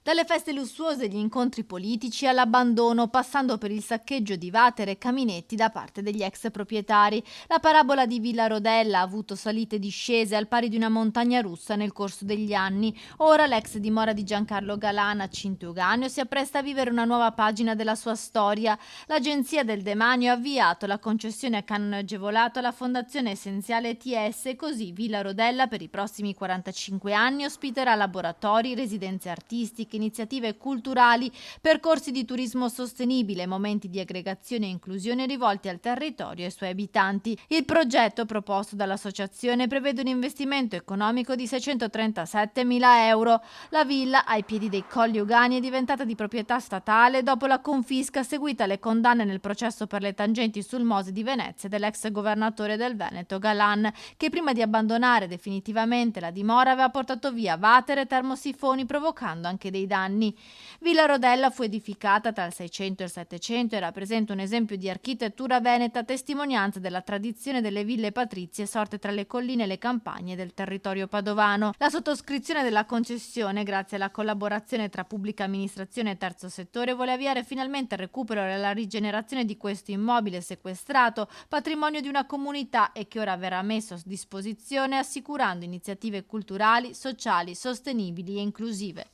Dalle feste lussuose agli incontri politici all'abbandono, passando per il saccheggio di Vatere e Caminetti da parte degli ex proprietari. La parabola di Villa Rodella ha avuto salite e discese al pari di una montagna russa nel corso degli anni. Ora l'ex dimora di Giancarlo Galan a Cintuganeo si appresta a vivere una nuova pagina della sua storia. L'Agenzia del Demanio ha avviato la concessione a canone agevolato alla Fondazione Essenziale ETS, così Villa Rodella per i prossimi 45 anni ospiterà laboratori, residenze artistiche, iniziative culturali, percorsi di turismo sostenibile, momenti di aggregazione e inclusione rivolti al territorio e ai suoi abitanti. Il progetto proposto dall'associazione prevede un investimento economico di 637.000 euro. La villa, ai piedi dei Colli Ugani, è diventata di proprietà statale dopo la confisca seguita alle condanne nel processo per le tangenti sul Mose di Venezia dell'ex governatore del Veneto Galan, che prima di abbandonare definitivamente la dimora aveva portato via Vatere e termosifoni, provocando anche dei danni. Villa Rodella fu edificata tra il 600 e il 700 e rappresenta un esempio di architettura veneta, testimonianza della tradizione delle ville patrizie sorte tra le colline e le campagne del territorio padovano. La sottoscrizione della concessione, grazie alla collaborazione tra pubblica amministrazione e terzo settore, vuole avviare finalmente il recupero e la rigenerazione di questo immobile sequestrato, patrimonio di una comunità, e che ora verrà messo a disposizione assicurando iniziative culturali, sociali, sostenibili e inclusive.